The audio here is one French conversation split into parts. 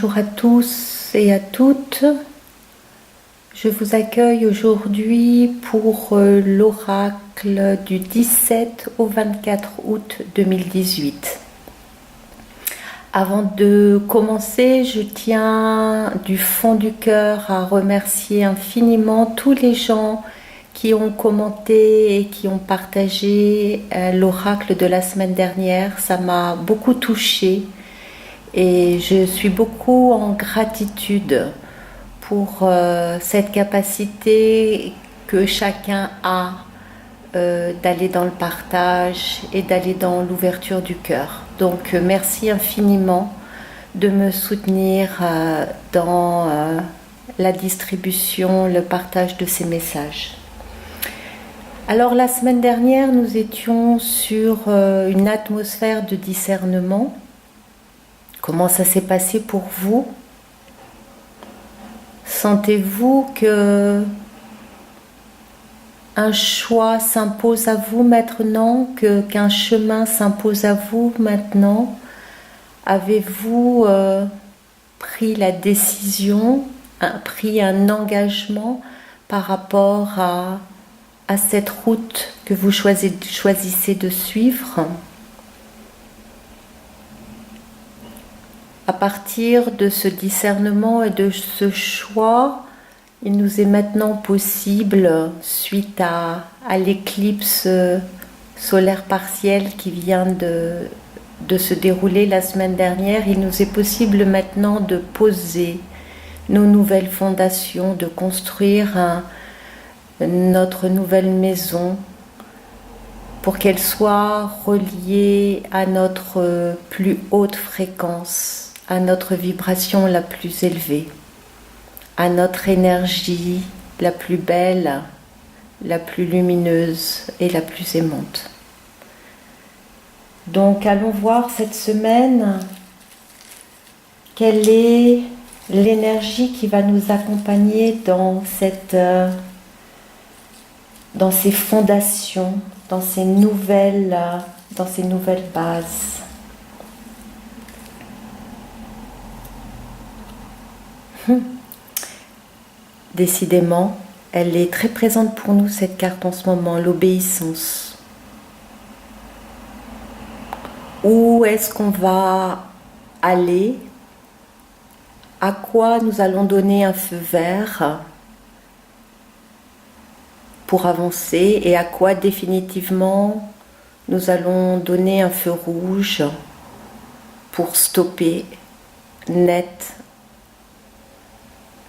Bonjour à tous et à toutes. Je vous accueille aujourd'hui pour l'oracle du 17 au 24 août 2018. Avant de commencer, je tiens du fond du cœur à remercier infiniment tous les gens qui ont commenté et qui ont partagé l'oracle de la semaine dernière. Ça m'a beaucoup touchée et je suis beaucoup en gratitude pour cette capacité que chacun a d'aller dans le partage et d'aller dans l'ouverture du cœur. Donc merci infiniment de me soutenir dans la distribution, le partage de ces messages. Alors la semaine dernière, nous étions sur une atmosphère de discernement. Comment ça s'est passé pour vous ? Sentez-vous que un choix s'impose à vous maintenant, qu'un chemin s'impose à vous maintenant? Avez-vous pris la décision, pris un engagement par rapport à cette route que vous choisissez de suivre? À partir de ce discernement et de ce choix, il nous est maintenant possible, suite à l'éclipse solaire partielle qui vient de se dérouler la semaine dernière, il nous est possible maintenant de poser nos nouvelles fondations, de construire notre nouvelle maison pour qu'elle soit reliée à notre plus haute fréquence, à notre vibration la plus élevée, à notre énergie la plus belle, la plus lumineuse et la plus aimante. Donc allons voir cette semaine quelle est l'énergie qui va nous accompagner dans ces fondations, dans ces nouvelles bases. Décidément, elle est très présente pour nous, cette carte en ce moment, l'obéissance. Où est-ce qu'on va aller? À quoi nous allons donner un feu vert pour avancer et à quoi définitivement nous allons donner un feu rouge pour stopper net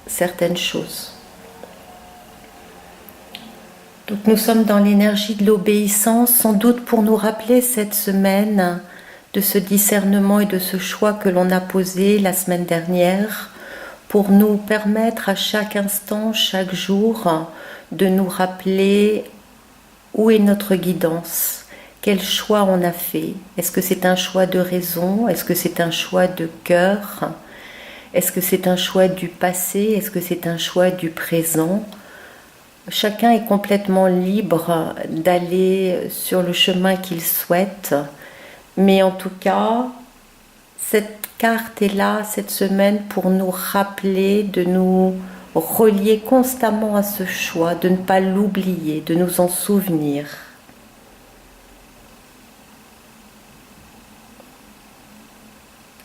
certaines choses. Donc nous sommes dans l'énergie de l'obéissance, sans doute pour nous rappeler cette semaine de ce discernement et de ce choix que l'on a posé la semaine dernière, pour nous permettre à chaque instant, chaque jour, de nous rappeler où est notre guidance, quel choix on a fait. Est-ce que c'est un choix de raison? Est-ce que c'est un choix de cœur? Est-ce que c'est un choix du passé? Est-ce que c'est un choix du présent? Chacun est complètement libre d'aller sur le chemin qu'il souhaite, mais en tout cas, cette carte est là cette semaine pour nous rappeler, de nous relier constamment à ce choix, de ne pas l'oublier, de nous en souvenir.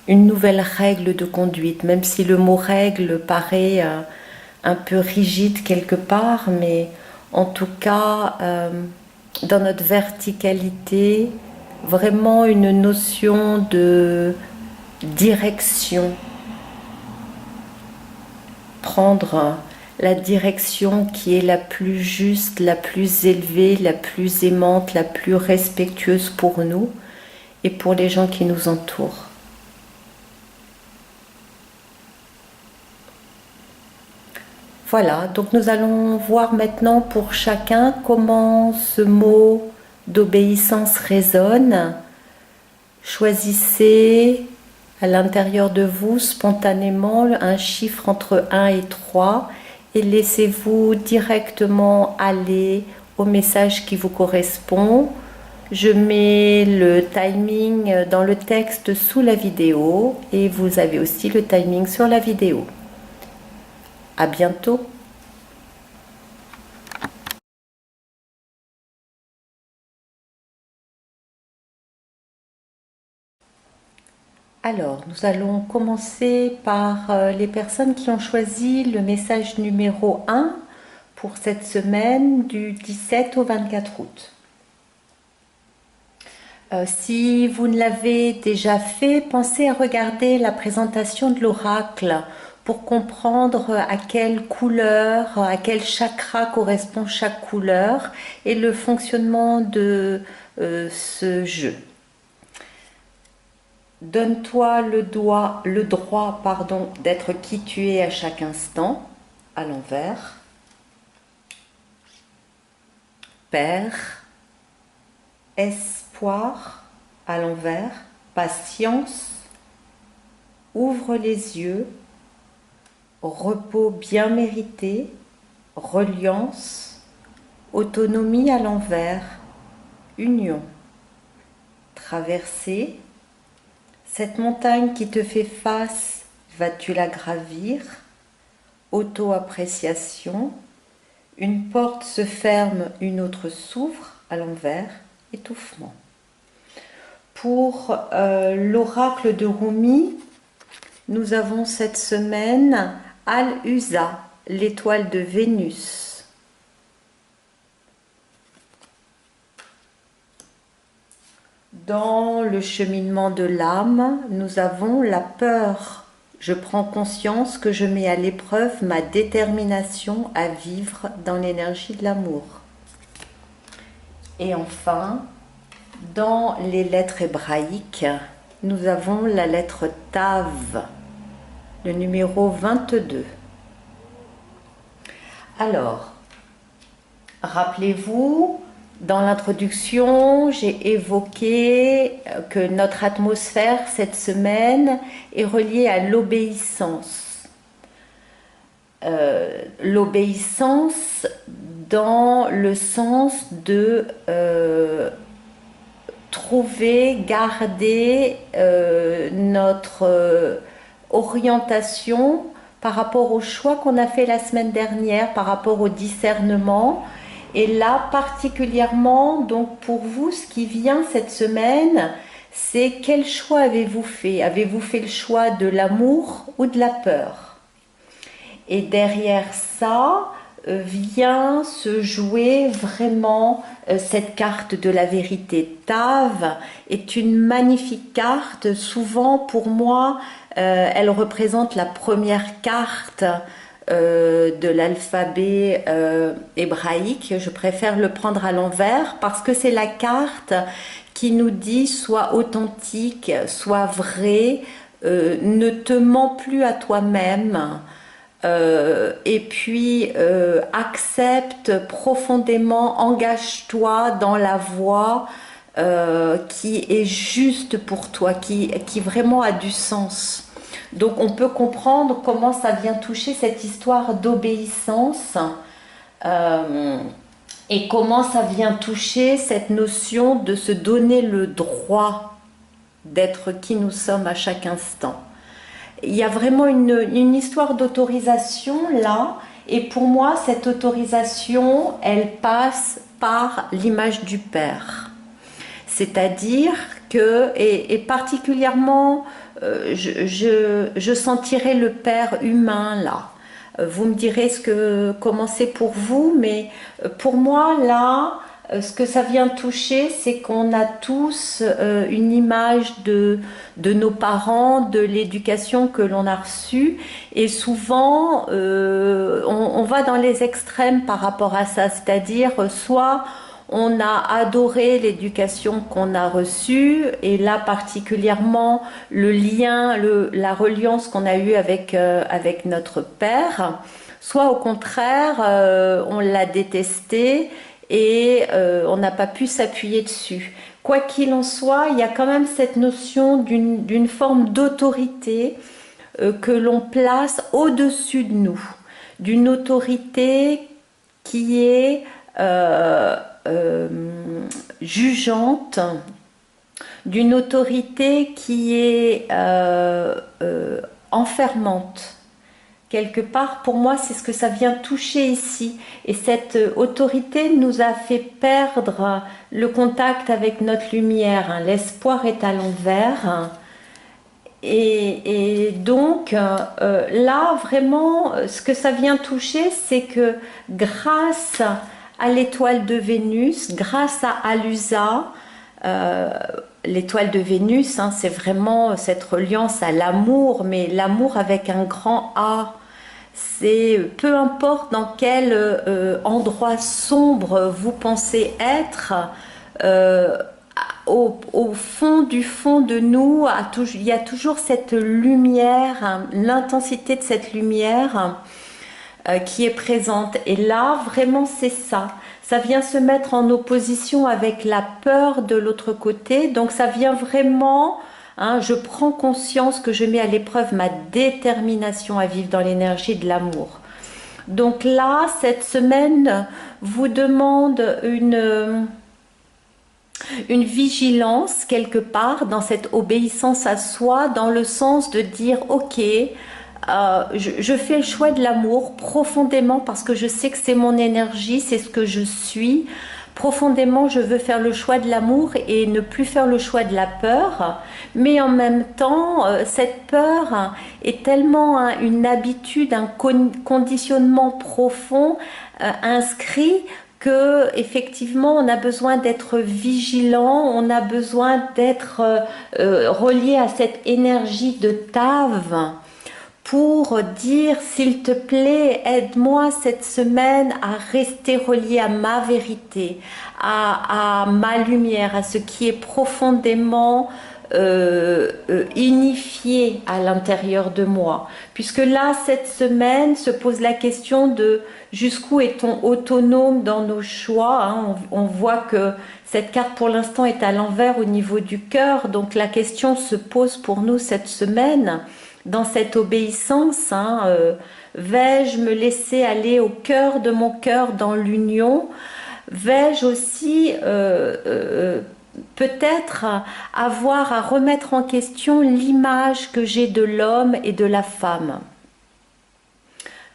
Une nouvelle règle de conduite, même si le mot règle paraît un peu rigide quelque part, mais en tout cas, dans notre verticalité, vraiment une notion de direction. Prendre la direction qui est la plus juste, la plus élevée, la plus aimante, la plus respectueuse pour nous et pour les gens qui nous entourent. Voilà, donc nous allons voir maintenant pour chacun comment ce mot d'obéissance résonne. Choisissez à l'intérieur de vous spontanément un chiffre entre 1 et 3 et laissez-vous directement aller au message qui vous correspond. Je mets le timing dans le texte sous la vidéo et vous avez aussi le timing sur la vidéo. À bientôt. Alors, nous allons commencer par les personnes qui ont choisi le message numéro 1 pour cette semaine du 17 au 24 août. Si vous ne l'avez déjà fait, pensez à regarder la présentation de l'oracle pour comprendre à quelle couleur, à quel chakra correspond chaque couleur et le fonctionnement de ce jeu. Donne-toi le droit d'être qui tu es à chaque instant, à l'envers. Père, espoir, à l'envers, patience, ouvre les yeux, repos bien mérité, reliance, autonomie à l'envers, union, traversée. Cette montagne qui te fait face, vas-tu la gravir? Auto-appréciation. Une porte se ferme, une autre s'ouvre, à l'envers, étouffement. Pour l'oracle de Rumi, nous avons cette semaine Al-Uza, l'étoile de Vénus. Dans le cheminement de l'âme, nous avons la peur. Je prends conscience que je mets à l'épreuve ma détermination à vivre dans l'énergie de l'amour. Et enfin, dans les lettres hébraïques, nous avons la lettre Tav, le numéro 22. Alors, rappelez-vous, dans l'introduction, j'ai évoqué que notre atmosphère cette semaine est reliée à l'obéissance. L'obéissance dans le sens de trouver, garder notre orientation par rapport au choix qu'on a fait la semaine dernière, par rapport au discernement. Et là, particulièrement, donc pour vous, ce qui vient cette semaine, c'est quel choix avez-vous fait? Avez-vous fait le choix de l'amour ou de la peur? Et derrière ça, vient se jouer vraiment cette carte de la vérité. Tav est une magnifique carte. Souvent, pour moi, elle représente la première carte de l'alphabet hébraïque. Je préfère le prendre à l'envers parce que c'est la carte qui nous dit sois authentique, sois vrai, ne te mens plus à toi-même. Et puis accepte profondément, engage-toi dans la voie qui est juste pour toi, qui vraiment a du sens. Donc on peut comprendre comment ça vient toucher cette histoire d'obéissance et comment ça vient toucher cette notion de se donner le droit d'être qui nous sommes à chaque instant. Il y a vraiment une histoire d'autorisation là, et pour moi cette autorisation elle passe par l'image du Père, c'est-à-dire que, et particulièrement je sentirai le Père humain là. Vous me direz comment c'est pour vous, mais pour moi là, ce que ça vient toucher, c'est qu'on a tous une image de nos parents, de l'éducation que l'on a reçue, et souvent on va dans les extrêmes par rapport à ça, c'est-à-dire soit on a adoré l'éducation qu'on a reçue, et là particulièrement le lien, la reliance qu'on a eue avec notre père, soit au contraire on l'a détesté et on n'a pas pu s'appuyer dessus. Quoi qu'il en soit, il y a quand même cette notion d'une forme d'autorité que l'on place au-dessus de nous, d'une autorité qui est jugeante d'une autorité qui est enfermante. Quelque part, pour moi, c'est ce que ça vient toucher ici. Et cette autorité nous a fait perdre le contact avec notre lumière. L'espoir est à l'envers. Et donc, là, vraiment, ce que ça vient toucher, c'est que grâce à l'étoile de Vénus, grâce à Alusa, l'étoile de Vénus, hein, c'est vraiment cette reliance à l'amour, mais l'amour avec un grand A. C'est peu importe dans quel endroit sombre vous pensez être, au fond de nous, il y a toujours cette lumière, hein, l'intensité de cette lumière qui est présente. Et là, vraiment, c'est ça. Ça vient se mettre en opposition avec la peur de l'autre côté. Donc, ça vient vraiment... Hein, je prends conscience que je mets à l'épreuve ma détermination à vivre dans l'énergie de l'amour. Donc là, cette semaine vous demande une vigilance quelque part dans cette obéissance à soi, dans le sens de dire ok, je fais le choix de l'amour profondément parce que je sais que c'est mon énergie, c'est ce que je suis. Profondément, je veux faire le choix de l'amour et ne plus faire le choix de la peur. Mais en même temps, cette peur est tellement une habitude, un conditionnement profond inscrit que effectivement, on a besoin d'être vigilant, on a besoin d'être relié à cette énergie de Tave, pour dire s'il te plaît, aide-moi cette semaine à rester relié à ma vérité, à ma lumière, à ce qui est profondément unifié à l'intérieur de moi. Puisque là, cette semaine, se pose la question de jusqu'où est-on autonome dans nos choix, hein. On voit que cette carte pour l'instant est à l'envers au niveau du cœur, donc la question se pose pour nous cette semaine. Dans cette obéissance, hein, vais-je me laisser aller au cœur de mon cœur dans l'union? Vais-je aussi peut-être avoir à remettre en question l'image que j'ai de l'homme et de la femme?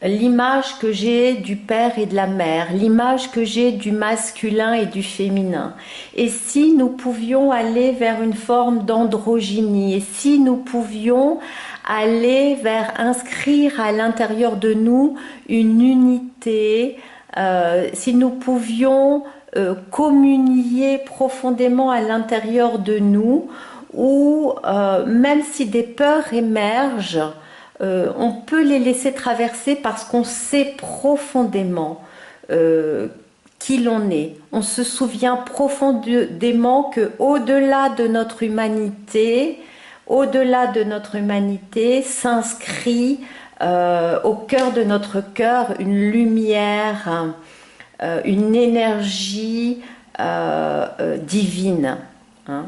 L'image que j'ai du père et de la mère, l'image que j'ai du masculin et du féminin. Et si nous pouvions aller vers une forme d'androgynie, et si nous pouvions aller vers inscrire à l'intérieur de nous une unité, si nous pouvions communier profondément à l'intérieur de nous, où même si des peurs émergent, on peut les laisser traverser parce qu'on sait profondément qui l'on est. On se souvient profondément que au-delà de notre humanité, s'inscrit au cœur de notre cœur une lumière, une énergie divine. Hein.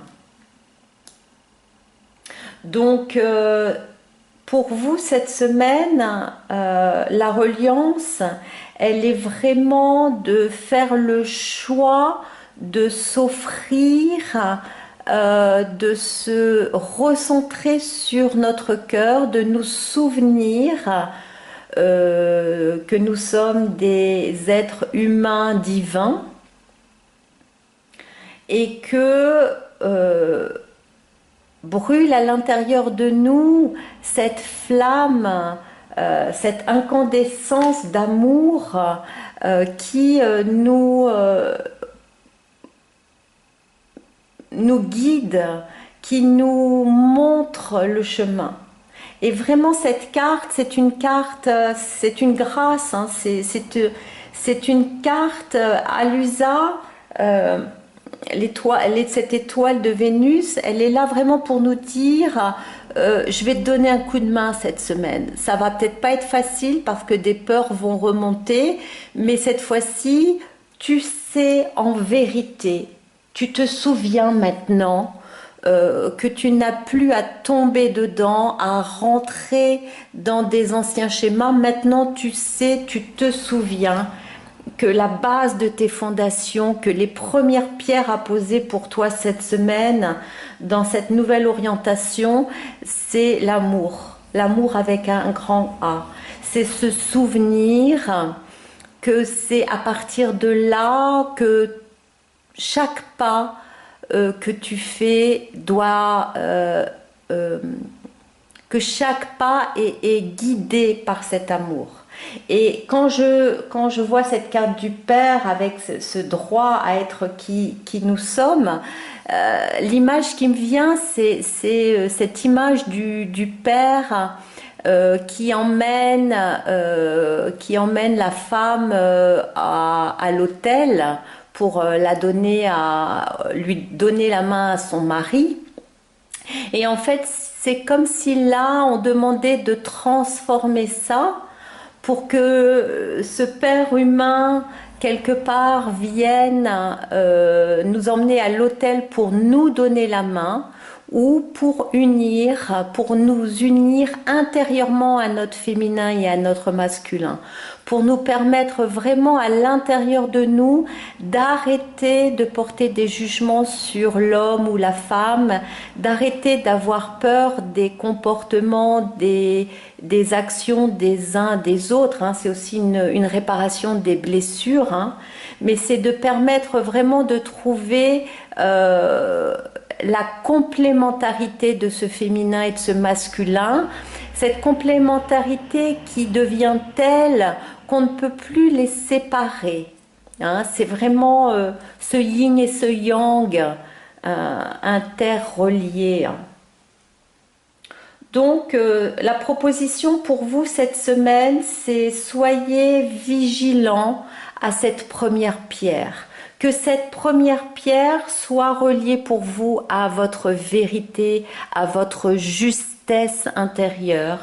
Donc, pour vous, cette semaine, la reliance, elle est vraiment de faire le choix de s'offrir, de se recentrer sur notre cœur, de nous souvenir que nous sommes des êtres humains divins et que brûle à l'intérieur de nous cette flamme, cette incandescence d'amour qui nous guide, qui nous montre le chemin. Et vraiment cette carte, c'est une carte, c'est une grâce, hein, c'est une carte Alusa, cette étoile de Vénus, elle est là vraiment pour nous dire je vais te donner un coup de main cette semaine. Ça va peut-être pas être facile parce que des peurs vont remonter, mais cette fois-ci, tu sais en vérité, tu te souviens maintenant que tu n'as plus à tomber dedans, à rentrer dans des anciens schémas. Maintenant, tu sais, tu te souviens que la base de tes fondations, que les premières pierres à poser pour toi cette semaine, dans cette nouvelle orientation, c'est l'amour. L'amour avec un grand A. C'est se souvenir que c'est à partir de là que chaque pas que tu fais doit... que chaque pas est guidé par cet amour. Et quand je vois cette carte du Père avec ce droit à être qui nous sommes, l'image qui me vient, c'est cette image du Père qui emmène la femme à l'autel pour lui donner la main à son mari. Et en fait, c'est comme si là, on demandait de transformer ça pour que ce Père humain, quelque part, vienne nous emmener à l'autel pour nous donner la main ou pour nous unir intérieurement à notre féminin et à notre masculin, pour nous permettre vraiment à l'intérieur de nous d'arrêter de porter des jugements sur l'homme ou la femme, d'arrêter d'avoir peur des comportements, des actions des uns des autres, hein. C'est aussi une réparation des blessures, hein. Mais c'est de permettre vraiment de trouver la complémentarité de ce féminin et de ce masculin, cette complémentarité qui devient telle qu'on ne peut plus les séparer, hein. C'est vraiment ce yin et ce yang interreliés. Donc la proposition pour vous cette semaine, c'est soyez vigilants à cette première pierre. Que cette première pierre soit reliée pour vous à votre vérité, à votre justesse intérieure,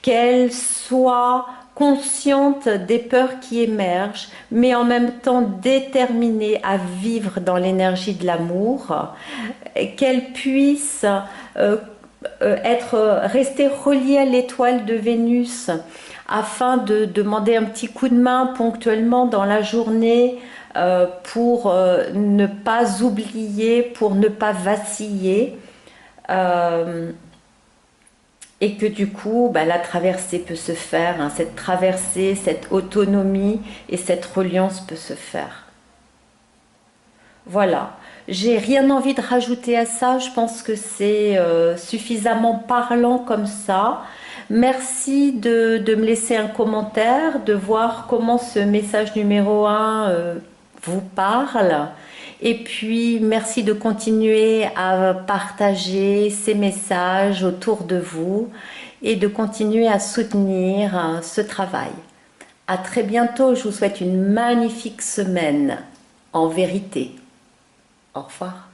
qu'elle soit consciente des peurs qui émergent, mais en même temps déterminée à vivre dans l'énergie de l'amour, qu'elle puisse rester reliée à l'étoile de Vénus afin de demander un petit coup de main ponctuellement dans la journée pour ne pas oublier, pour ne pas vaciller, et que du coup la traversée peut se faire, hein, cette traversée, cette autonomie et cette reliance peut se faire. Voilà, j'ai rien envie de rajouter à ça, je pense que c'est suffisamment parlant comme ça. Merci de me laisser un commentaire, de voir comment ce message numéro 1 vous parle. Et puis, merci de continuer à partager ces messages autour de vous et de continuer à soutenir ce travail. À très bientôt, je vous souhaite une magnifique semaine, en vérité. Au revoir.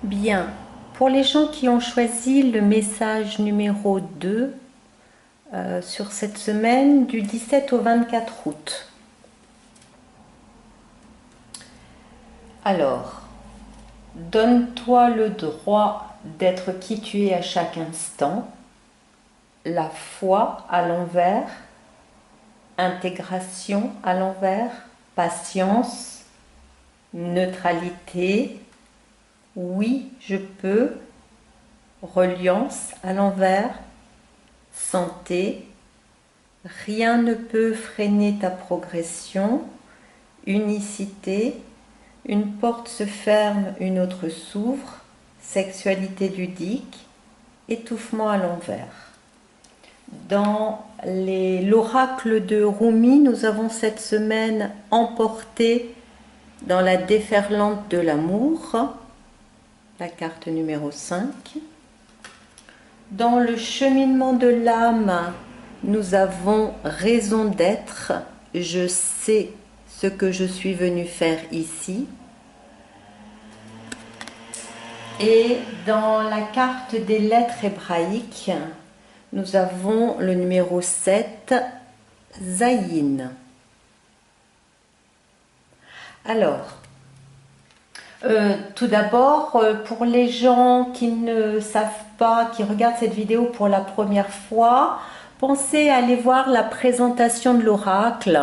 Bien, pour les gens qui ont choisi le message numéro 2, sur cette semaine du 17 au 24 août. Alors, donne-toi le droit d'être qui tu es à chaque instant, la foi à l'envers, intégration à l'envers, patience, neutralité, oui, je peux, reliance à l'envers, santé, rien ne peut freiner ta progression, unicité, une porte se ferme, une autre s'ouvre, sexualité ludique, étouffement à l'envers. Dans l'oracle de Rumi, nous avons cette semaine emporté dans la déferlante de l'amour, la carte numéro 5. Dans le cheminement de l'âme, nous avons raison d'être, je sais ce que je suis venu faire ici. Et dans la carte des lettres hébraïques, nous avons le numéro 7, Zayin. Alors, tout d'abord, pour les gens qui ne savent pas, qui regardent cette vidéo pour la première fois, pensez à aller voir la présentation de l'oracle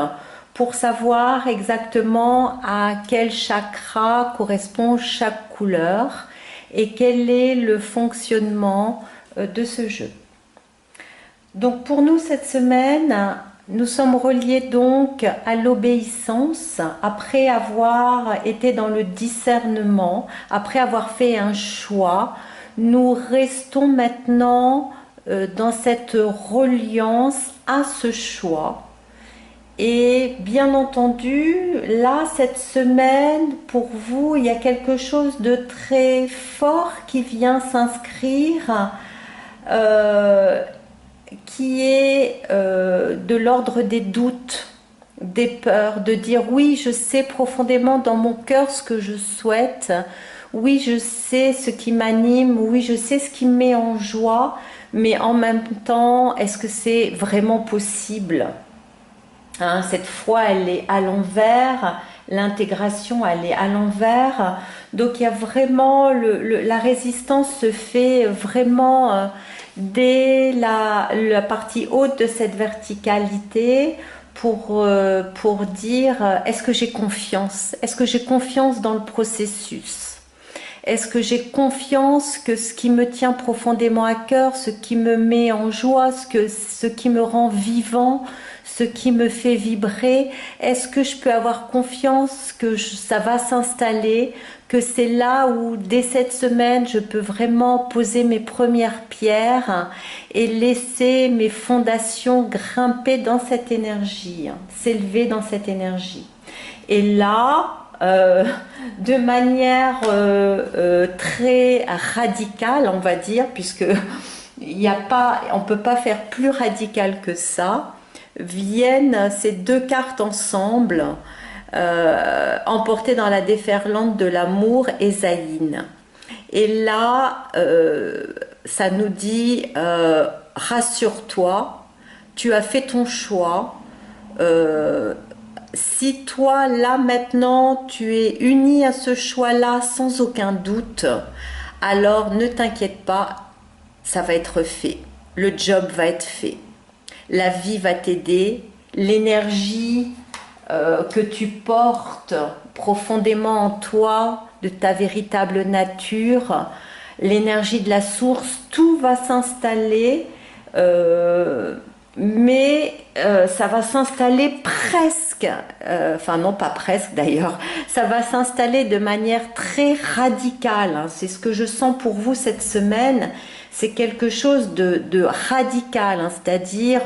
pour savoir exactement à quel chakra correspond chaque couleur et quel est le fonctionnement de ce jeu. Donc pour nous cette semaine, nous sommes reliés donc à l'obéissance après avoir été dans le discernement, après avoir fait un choix. Nous restons maintenant dans cette reliance à ce choix. Et bien entendu, là, cette semaine, pour vous, il y a quelque chose de très fort qui vient s'inscrire, qui est de l'ordre des doutes, des peurs, de dire oui, je sais profondément dans mon cœur ce que je souhaite, oui, je sais ce qui m'anime, oui, je sais ce qui me met en joie, mais en même temps, est-ce que c'est vraiment possible? Hein, cette foi, elle est à l'envers, l'intégration, elle est à l'envers. Donc, il y a vraiment, la résistance se fait vraiment dès la partie haute de cette verticalité pour dire, est-ce que j'ai confiance? Est-ce que j'ai confiance dans le processus? Est-ce que j'ai confiance que ce qui me tient profondément à cœur, ce qui me met en joie, ce qui me rend vivant, ce qui me fait vibrer, est-ce que je peux avoir confiance que ça va s'installer, que c'est là où dès cette semaine je peux vraiment poser mes premières pierres et laisser mes fondations grimper dans cette énergie, s'élever dans cette énergie. Et là, de manière très radicale, on va dire, puisque on ne peut pas faire plus radical que ça, viennent ces deux cartes ensemble, emportées dans la déferlante de l'amour et Zayn. Et là, ça nous dit, rassure-toi, tu as fait ton choix. Si toi, là, maintenant, tu es uni à ce choix-là sans aucun doute, alors ne t'inquiète pas, ça va être fait. Le job va être fait. La vie va t'aider. L'énergie que tu portes profondément en toi, de ta véritable nature, l'énergie de la source, tout va s'installer. Mais ça va s'installer presque, enfin non pas presque d'ailleurs, ça va s'installer de manière très radicale. Hein. C'est ce que je sens pour vous cette semaine, c'est quelque chose de radical, hein. C'est-à-dire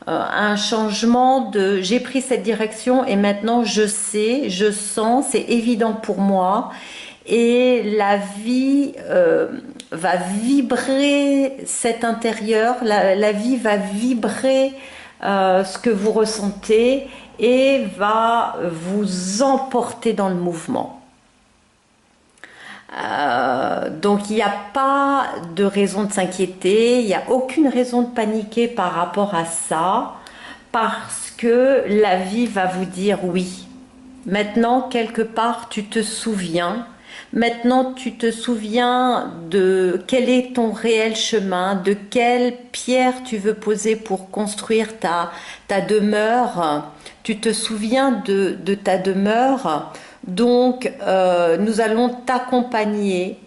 un changement de j'ai pris cette direction et maintenant je sais, je sens, c'est évident pour moi. Et la vie va vibrer cet intérieur, la vie va vibrer ce que vous ressentez et va vous emporter dans le mouvement. Donc il n'y a pas de raison de s'inquiéter, il n'y a aucune raison de paniquer par rapport à ça, parce que la vie va vous dire oui. Maintenant, quelque part, tu te souviens. Maintenant, tu te souviens de quel est ton réel chemin, de quelle pierre tu veux poser pour construire ta demeure. Tu te souviens de ta demeure. Donc, nous allons t'accompagner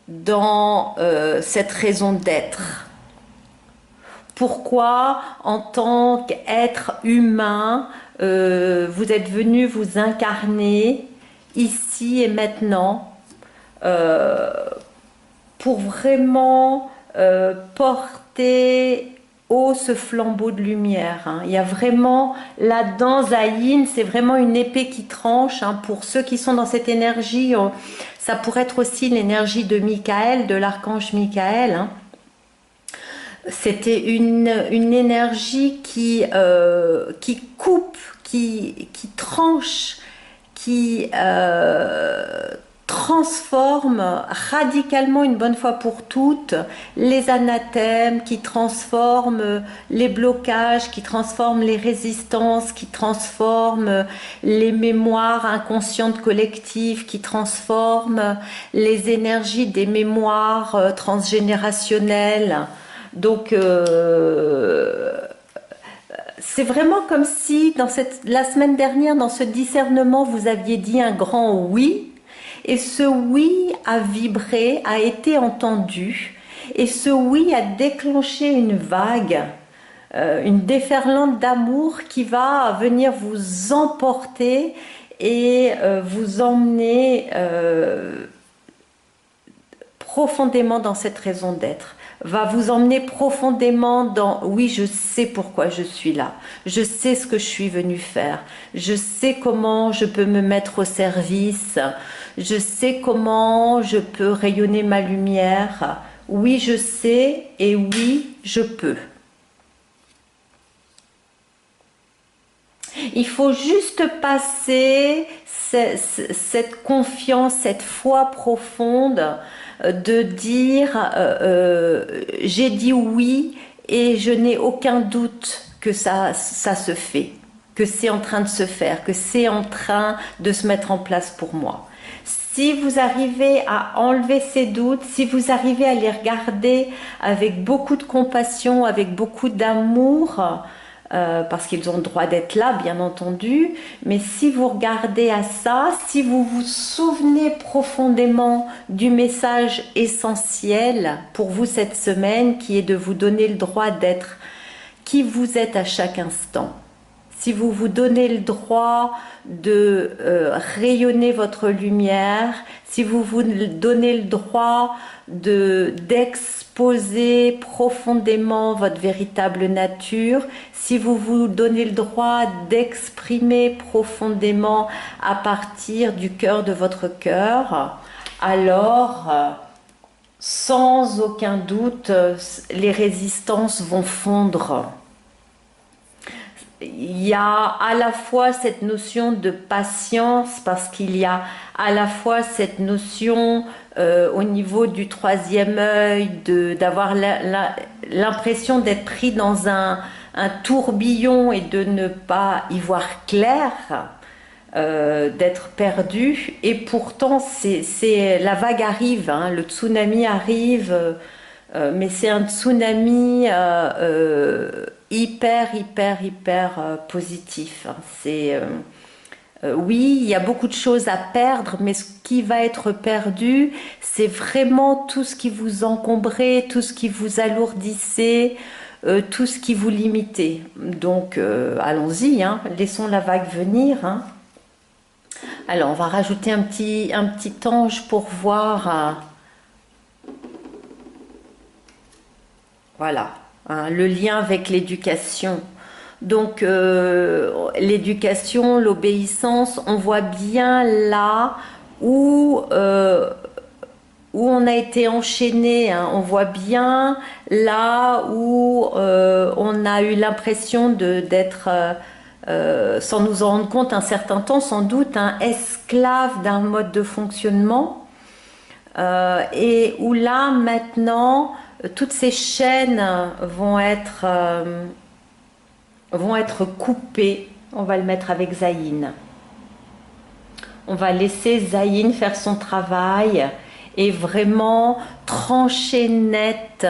dans cette raison d'être. Pourquoi, en tant qu'être humain, vous êtes venu vous incarner ici et maintenant pour vraiment porter haut ce flambeau de lumière. Hein. Il y a vraiment là-dedans, Zayn, c'est vraiment une épée qui tranche. Hein. Pour ceux qui sont dans cette énergie, ça pourrait être aussi l'énergie de Michael, de l'archange Michael. Hein. C'était une énergie qui coupe, qui tranche, qui transforme radicalement une bonne fois pour toutes les anathèmes, qui transforme les blocages, qui transforme les résistances, qui transforme les mémoires inconscientes collectives, qui transforme les énergies des mémoires transgénérationnelles. Donc, c'est vraiment comme si, la semaine dernière, dans ce discernement, vous aviez dit un grand oui, et ce oui a vibré, a été entendu, et ce oui a déclenché une vague, une déferlante d'amour qui va venir vous emporter et vous emmener profondément dans cette raison d'être, va vous emmener profondément dans oui, je sais pourquoi je suis là, je sais ce que je suis venu faire, je sais comment je peux me mettre au service, je sais comment je peux rayonner ma lumière, oui je sais et oui je peux. Il faut juste passer cette confiance, cette foi profonde de dire j'ai dit oui et je n'ai aucun doute que ça se fait, que c'est en train de se faire, que c'est en train de se mettre en place pour moi. Si vous arrivez à enlever ces doutes, si vous arrivez à les regarder avec beaucoup de compassion, avec beaucoup d'amour, parce qu'ils ont le droit d'être là, bien entendu, mais si vous regardez à ça, si vous vous souvenez profondément du message essentiel pour vous cette semaine, qui est de vous donner le droit d'être qui vous êtes à chaque instant, si vous vous donnez le droit de rayonner votre lumière, si vous vous donnez le droit d'exposer profondément votre véritable nature, si vous vous donnez le droit d'exprimer profondément à partir du cœur de votre cœur, alors sans aucun doute les résistances vont fondre. Il y a à la fois cette notion de patience, parce qu'il y a à la fois cette notion au niveau du troisième œil, d'avoir l'impression d'être pris dans un tourbillon et de ne pas y voir clair, d'être perdu, et pourtant la vague arrive, hein, le tsunami arrive, mais c'est un tsunami hyper positif. C'est oui, il y a beaucoup de choses à perdre, mais ce qui va être perdu, c'est vraiment tout ce qui vous encombrait, tout ce qui vous alourdissait, tout ce qui vous limitait. Donc allons-y, hein, laissons la vague venir. Hein. Alors on va rajouter un petit ange pour voir. Voilà, hein, le lien avec l'éducation. Donc l'éducation, l'obéissance, on voit bien là où on a été enchaîné, hein, on voit bien là où on a eu l'impression d'être, sans nous en rendre compte un certain temps, sans doute, un esclave d'un mode de fonctionnement, et où là maintenant toutes ces chaînes vont être coupées. On va le mettre avec Zayn. On va laisser Zayn faire son travail et vraiment trancher net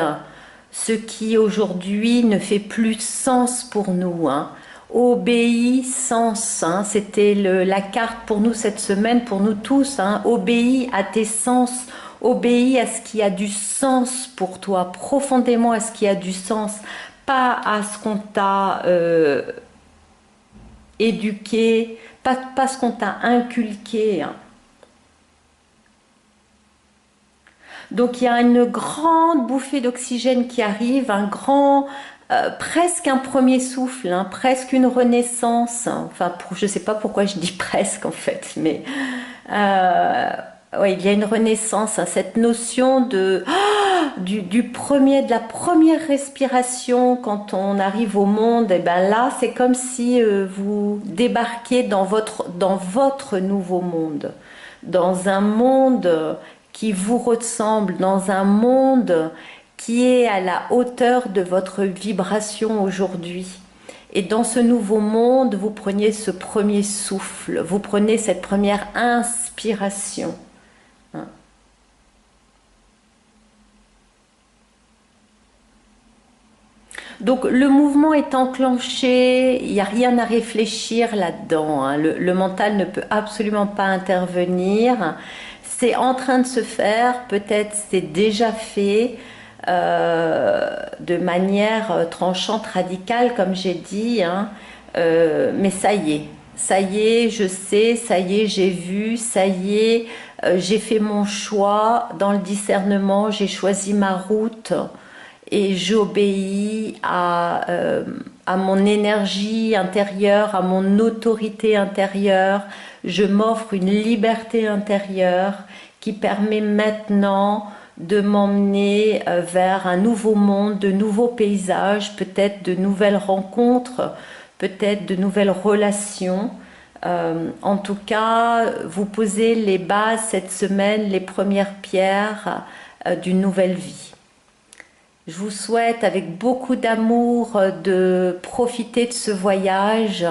ce qui aujourd'hui ne fait plus sens pour nous. Hein. Obéissance, hein, c'était la carte pour nous cette semaine, pour nous tous. Hein. Obéis à tes sens. Obéis à ce qui a du sens pour toi, profondément à ce qui a du sens, pas à ce qu'on t'a éduqué, pas ce qu'on t'a inculqué. Hein. Donc il y a une grande bouffée d'oxygène qui arrive, presque un premier souffle, hein, presque une renaissance. Hein. Enfin, je ne sais pas pourquoi je dis presque en fait, mais oui, il y a une renaissance, hein, cette notion de la première respiration quand on arrive au monde. Et ben là, c'est comme si vous débarquiez dans votre nouveau monde, dans un monde qui vous ressemble, dans un monde qui est à la hauteur de votre vibration aujourd'hui. Et dans ce nouveau monde, vous preniez ce premier souffle, vous prenez cette première inspiration. Hein. Donc le mouvement est enclenché, il n'y a rien à réfléchir là-dedans, hein. Le mental ne peut absolument pas intervenir. C'est en train de se faire, peut-être c'est déjà fait de manière tranchante, radicale, comme j'ai dit, hein. Mais ça y est, je sais, ça y est, j'ai vu, ça y est, j'ai fait mon choix dans le discernement, j'ai choisi ma route et j'obéis à mon énergie intérieure, à mon autorité intérieure. Je m'offre une liberté intérieure qui permet maintenant de m'emmener vers un nouveau monde, de nouveaux paysages, peut-être de nouvelles rencontres, peut-être de nouvelles relations. En tout cas, vous posez les bases cette semaine, les premières pierres d'une nouvelle vie. Je vous souhaite avec beaucoup d'amour de profiter de ce voyage,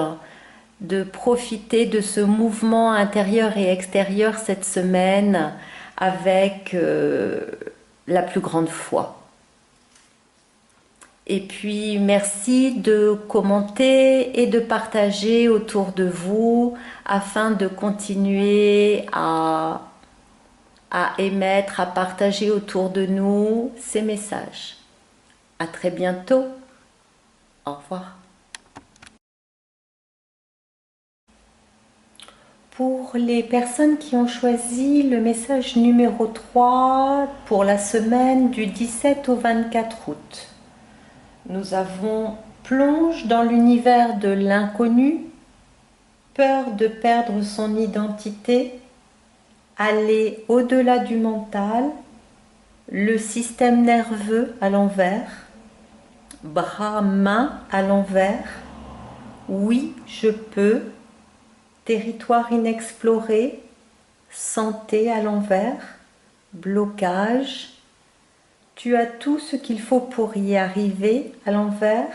de profiter de ce mouvement intérieur et extérieur cette semaine avec la plus grande foi. Et puis merci de commenter et de partager autour de vous afin de continuer à émettre, à partager autour de nous ces messages. À très bientôt. Au revoir. Pour les personnes qui ont choisi le message numéro 3 pour la semaine du 17 au 24 août, nous avons plonge dans l'univers de l'inconnu, peur de perdre son identité, aller au-delà du mental, le système nerveux à l'envers, bras, mains à l'envers, oui, je peux, territoire inexploré, santé à l'envers, blocage, tu as tout ce qu'il faut pour y arriver à l'envers,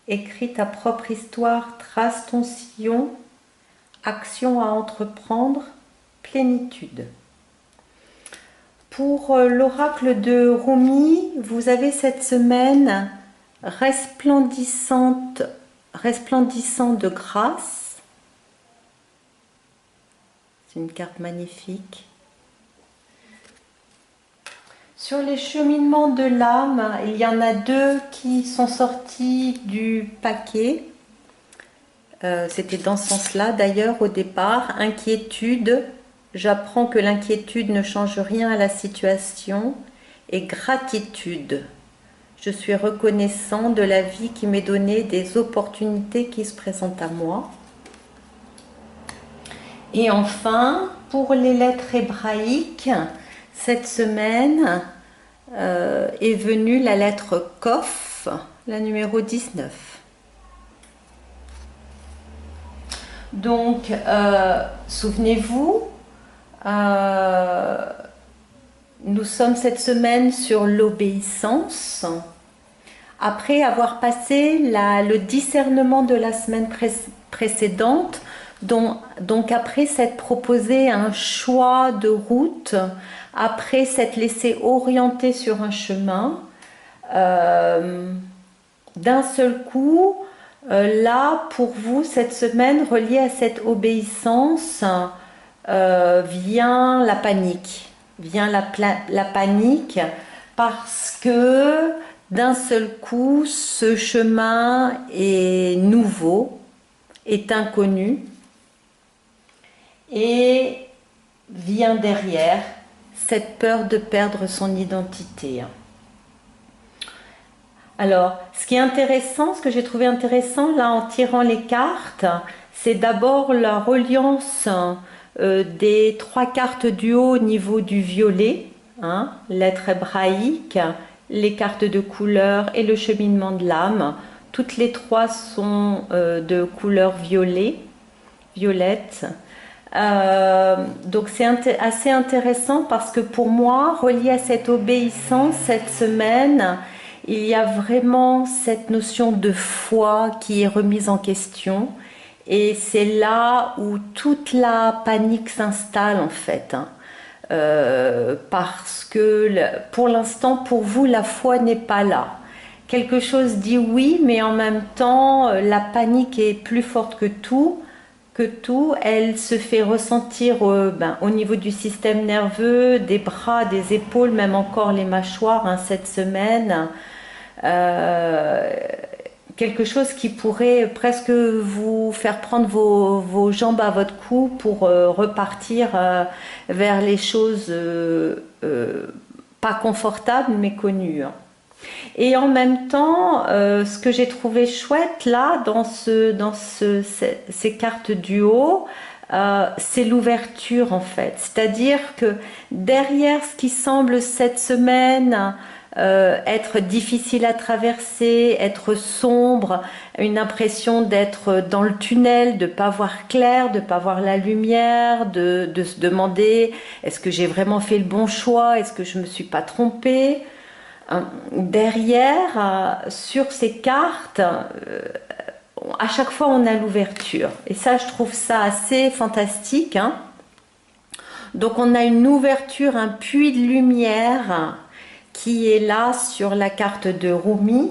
écris ta propre histoire, trace ton sillon, action à entreprendre, plénitude. Pour l'oracle de Rumi, vous avez cette semaine resplendissant de grâce. C'est une carte magnifique. Sur les cheminements de l'âme, il y en a 2 qui sont sortis du paquet. C'était dans ce sens-là d'ailleurs au départ. Inquiétude. J'apprends que l'inquiétude ne change rien à la situation. Et gratitude. Je suis reconnaissant de la vie qui m'est donnée, des opportunités qui se présentent à moi. Et enfin, pour les lettres hébraïques, cette semaine est venue la lettre Kof, la numéro 19. Donc, souvenez-vous, nous sommes cette semaine sur l'obéissance. Après avoir passé le discernement de la semaine précédente, donc après s'être proposé un choix de route, après s'être laissé orienter sur un chemin, d'un seul coup, là pour vous cette semaine, reliée à cette obéissance, vient la panique. Vient la panique parce que d'un seul coup, ce chemin est nouveau, est inconnu et vient derrière cette peur de perdre son identité. Alors, ce qui est intéressant, ce que j'ai trouvé intéressant là en tirant les cartes, c'est d'abord la reliance des 3 cartes du haut au niveau du violet, hein, lettres hébraïques, les cartes de couleur et le cheminement de l'âme. Toutes les 3 sont de couleur violette. Donc c'est assez intéressant parce que pour moi, relié à cette obéissance cette semaine, il y a vraiment cette notion de foi qui est remise en question. Et c'est là où toute la panique s'installe en fait, hein. Parce que pour l'instant, pour vous, la foi n'est pas là. quelque chose dit oui, mais en même temps, la panique est plus forte que tout. Elle se fait ressentir au niveau du système nerveux, des bras, des épaules, même encore les mâchoires, hein, cette semaine. Quelque chose qui pourrait presque vous faire prendre vos jambes à votre cou pour repartir vers les choses pas confortables mais connues. Et en même temps, ce que j'ai trouvé chouette là dans ces cartes du haut, c'est l'ouverture en fait. C'est-à-dire que derrière ce qui semble cette semaine être difficile à traverser, être sombre, une impression d'être dans le tunnel, de ne pas voir clair, de ne pas voir la lumière, de se demander est-ce que j'ai vraiment fait le bon choix, est-ce que je ne me suis pas trompée. Derrière, sur ces cartes, à chaque fois on a l'ouverture. Et ça, je trouve ça assez fantastique. Hein. Donc on a une ouverture, un puits de lumière qui est là sur la carte de Rumi.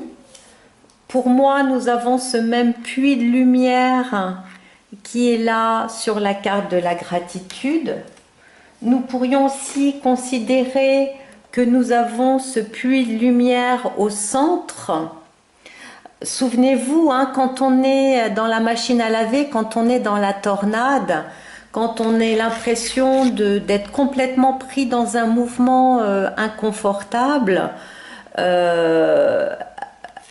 Pour moi, nous avons ce même puits de lumière qui est là sur la carte de la gratitude. Nous pourrions aussi considérer que nous avons ce puits de lumière au centre. Souvenez-vous, hein, quand on est dans la machine à laver, quand on est dans la tornade, quand on a l'impression d'être complètement pris dans un mouvement inconfortable,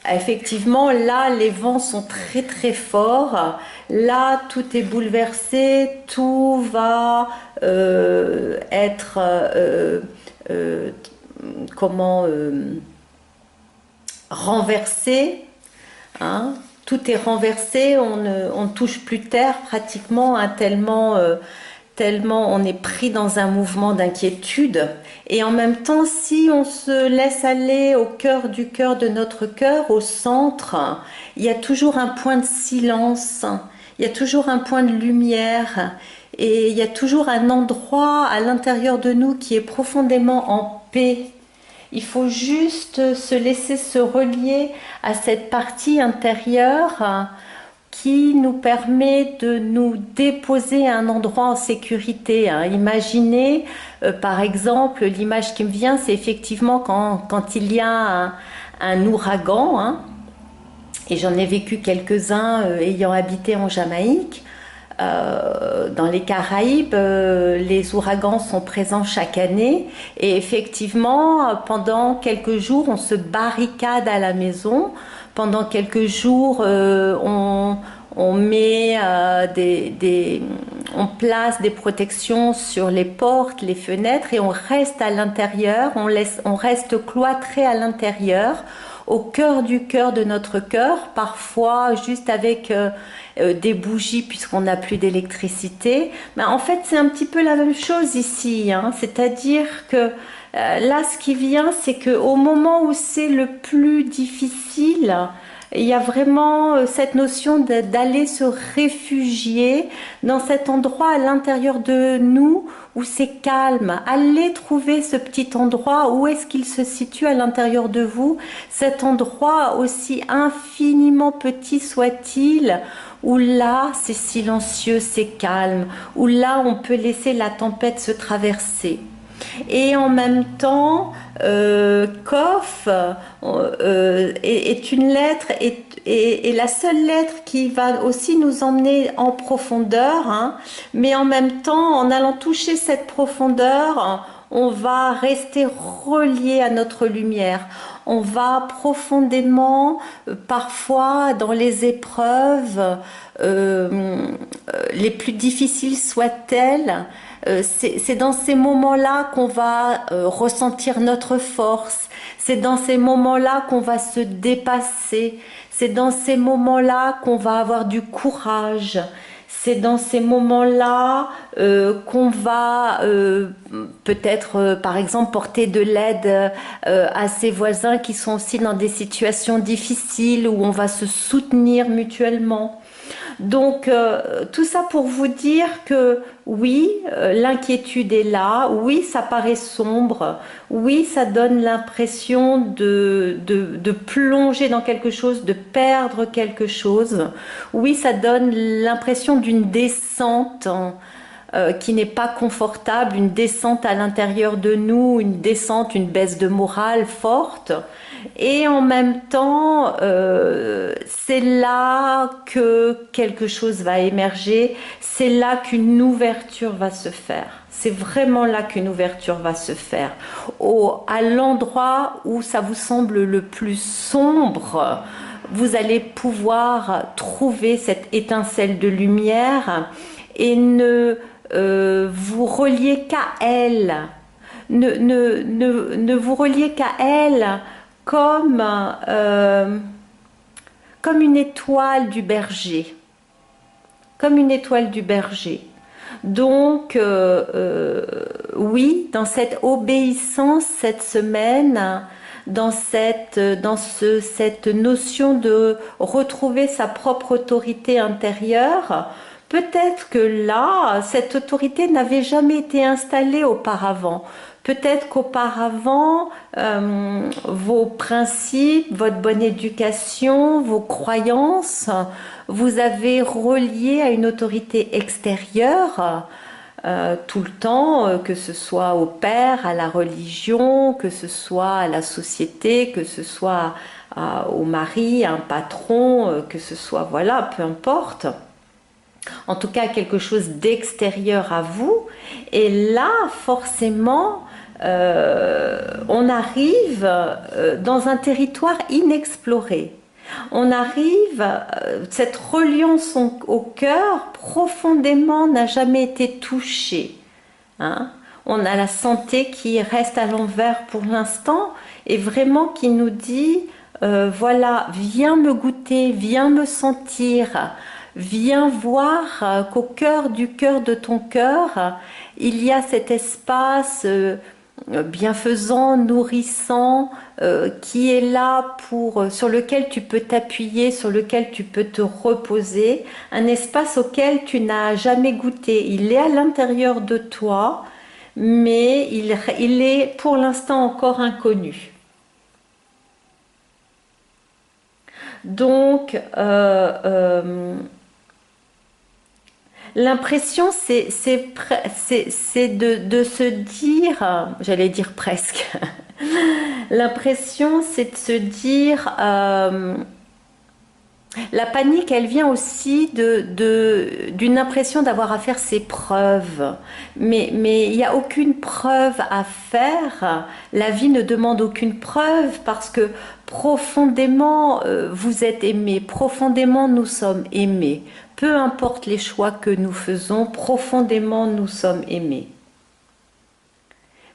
effectivement, là, les vents sont très très forts. Là, tout est bouleversé, tout va être renversé. Hein, tout est renversé, on ne touche plus terre pratiquement, hein, tellement on est pris dans un mouvement d'inquiétude. Et en même temps, si on se laisse aller au cœur de notre cœur, au centre, il y a toujours un point de silence, il y a toujours un point de lumière, et il y a toujours un endroit à l'intérieur de nous qui est profondément en paix. Il faut juste se laisser se relier à cette partie intérieure qui nous permet de nous déposer à un endroit en sécurité. Imaginez, par exemple, l'image qui me vient, c'est effectivement quand il y a un ouragan, hein, et j'en ai vécu quelques-uns ayant habité en Jamaïque. Dans les Caraïbes, les ouragans sont présents chaque année et effectivement, pendant quelques jours, on se barricade à la maison. Pendant quelques jours, on met on place des protections sur les portes, les fenêtres et on reste à l'intérieur, on reste cloîtré à l'intérieur, au cœur de notre cœur, parfois juste avec des bougies puisqu'on n'a plus d'électricité. Mais en fait, c'est un petit peu la même chose ici, hein. C'est-à-dire que là, ce qui vient, c'est qu'au moment où c'est le plus difficile, il y a vraiment cette notion d'aller se réfugier dans cet endroit à l'intérieur de nous où c'est calme. Allez trouver ce petit endroit, où est-ce qu'il se situe à l'intérieur de vous, cet endroit aussi infiniment petit soit-il, où là c'est silencieux, c'est calme, où là on peut laisser la tempête se traverser. Et en même temps, Kof est une lettre et la seule lettre qui va aussi nous emmener en profondeur, hein, mais en même temps, en allant toucher cette profondeur, on va rester relié à notre lumière. On va profondément, parfois dans les épreuves, les plus difficiles soient-elles, c'est dans ces moments-là qu'on va ressentir notre force. C'est dans ces moments-là qu'on va se dépasser. C'est dans ces moments-là qu'on va avoir du courage. C'est dans ces moments-là qu'on va peut-être, par exemple, porter de l'aide à ses voisins qui sont aussi dans des situations difficiles, où on va se soutenir mutuellement. Donc, tout ça pour vous dire que oui, l'inquiétude est là, oui, ça paraît sombre, oui, ça donne l'impression de plonger dans quelque chose, de perdre quelque chose, oui, ça donne l'impression d'une descente qui n'est pas confortable, une descente à l'intérieur de nous, une descente, une baisse de morale forte. Et en même temps, c'est là que quelque chose va émerger, c'est là qu'une ouverture va se faire. C'est vraiment là qu'une ouverture va se faire. À l'endroit où ça vous semble le plus sombre, vous allez pouvoir trouver cette étincelle de lumière et ne vous reliez qu'à elle. Ne vous reliez qu'à elle comme, comme une étoile du berger. Comme une étoile du berger. Donc, oui, dans cette obéissance cette semaine, dans cette notion de retrouver sa propre autorité intérieure, peut-être que là, cette autorité n'avait jamais été installée auparavant. Peut-être qu'auparavant, vos principes, votre bonne éducation, vos croyances, vous avez relié à une autorité extérieure tout le temps, que ce soit au père, à la religion, que ce soit à la société, que ce soit au mari, à un patron, que ce soit, voilà, peu importe. En tout cas, quelque chose d'extérieur à vous. Et là, forcément, on arrive dans un territoire inexploré. On arrive, cette reliance au cœur profondément n'a jamais été touchée. Hein? On a la santé qui reste à l'envers pour l'instant et vraiment qui nous dit, voilà, viens me goûter, viens me sentir. Viens voir qu'au cœur de ton cœur, il y a cet espace bienfaisant, nourrissant, qui est là sur lequel tu peux t'appuyer, sur lequel tu peux te reposer, un espace auquel tu n'as jamais goûté. Il est à l'intérieur de toi, mais il est pour l'instant encore inconnu. Donc, l'impression, c'est de se dire, j'allais dire presque, l'impression, c'est de se dire, la panique, elle vient aussi d'une impression d'avoir à faire ses preuves. Mais il n'y a aucune preuve à faire. La vie ne demande aucune preuve parce que profondément, vous êtes aimé. Profondément, nous sommes aimés. Peu importe les choix que nous faisons, profondément, nous sommes aimés.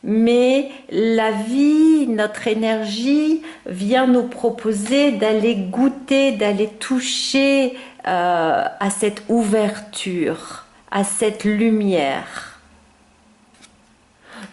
Mais la vie, notre énergie vient nous proposer d'aller goûter, d'aller toucher à cette ouverture, à cette lumière.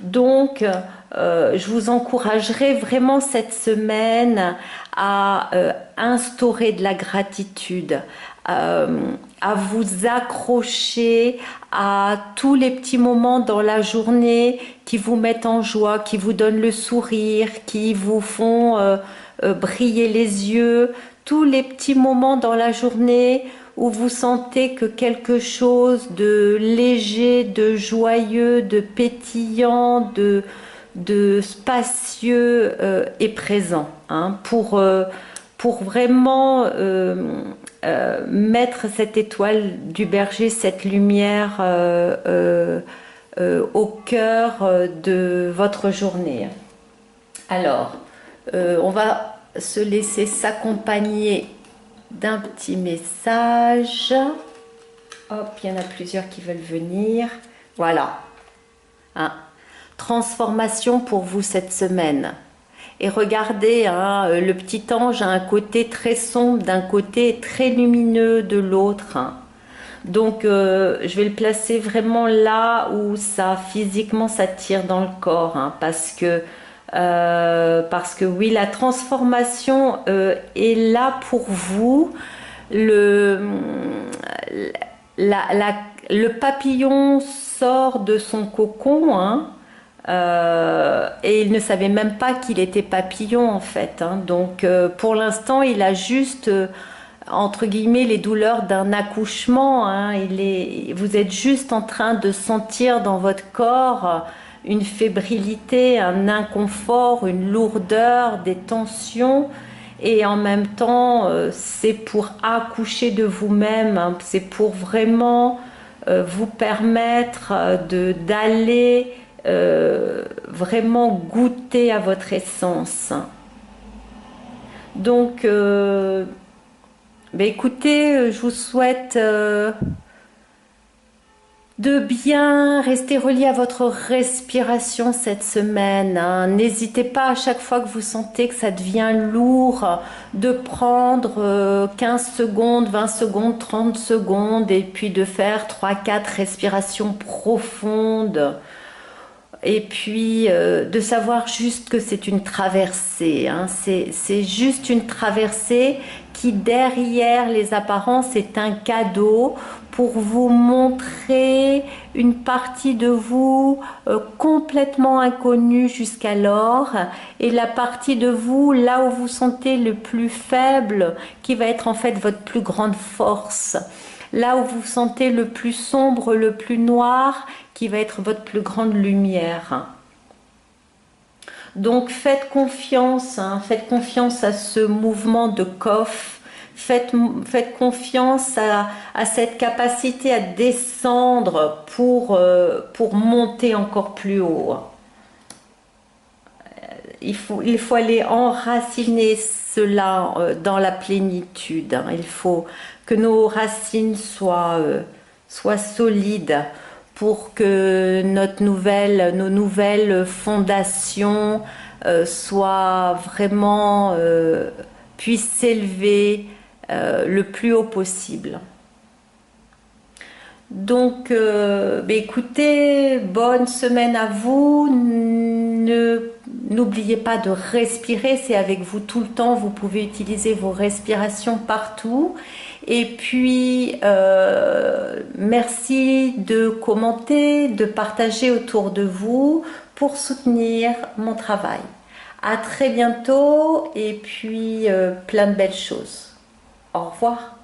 Donc, je vous encouragerai vraiment cette semaine à instaurer de la gratitude, à vous accrocher à tous les petits moments dans la journée qui vous mettent en joie, qui vous donnent le sourire, qui vous font briller les yeux, tous les petits moments dans la journée où vous sentez que quelque chose de léger, de joyeux, de pétillant, de spacieux est présent, hein, pour vraiment mettre cette étoile du berger, cette lumière au cœur de votre journée. Alors, on va se laisser s'accompagner d'un petit message. Hop, il y en a plusieurs qui veulent venir. Voilà. Hein. Transformation pour vous cette semaine. Et regardez, hein, le petit ange a un côté très sombre d'un côté, très lumineux de l'autre. Hein. Donc, je vais le placer vraiment là où ça, physiquement, ça tire dans le corps. Hein, parce que oui, la transformation est là pour vous. le papillon sort de son cocon, hein, et il ne savait même pas qu'il était papillon en fait, hein. Donc pour l'instant il a juste entre guillemets les douleurs d'un accouchement, hein. Vous êtes juste en train de sentir dans votre corps une fébrilité, un inconfort, une lourdeur, des tensions. Et en même temps, c'est pour accoucher de vous-même, hein. C'est pour vraiment vous permettre d'aller vraiment goûter à votre essence. Donc, écoutez, je vous souhaite de bien rester relié à votre respiration cette semaine, hein. N'hésitez pas à chaque fois que vous sentez que ça devient lourd de prendre 15 secondes, 20 secondes, 30 secondes et puis de faire 3-4 respirations profondes. Et puis de savoir juste que c'est une traversée, hein. C'est juste une traversée qui derrière les apparences est un cadeau pour vous montrer une partie de vous complètement inconnue jusqu'alors, et la partie de vous là où vous sentez le plus faible qui va être en fait votre plus grande force, là où vous sentez le plus sombre, le plus noir qui va être votre plus grande lumière. Donc faites confiance, hein, faites confiance à ce mouvement de Koph, faites confiance à cette capacité à descendre pour monter encore plus haut. Il faut aller enraciner cela dans la plénitude, hein. Il faut que nos racines soient solides pour que nos nouvelles fondations puissent s'élever le plus haut possible. Donc, écoutez, bonne semaine à vous. N'oubliez pas de respirer, c'est avec vous tout le temps. Vous pouvez utiliser vos respirations partout. Et puis, merci de commenter, de partager autour de vous pour soutenir mon travail. À très bientôt et puis plein de belles choses. Au revoir.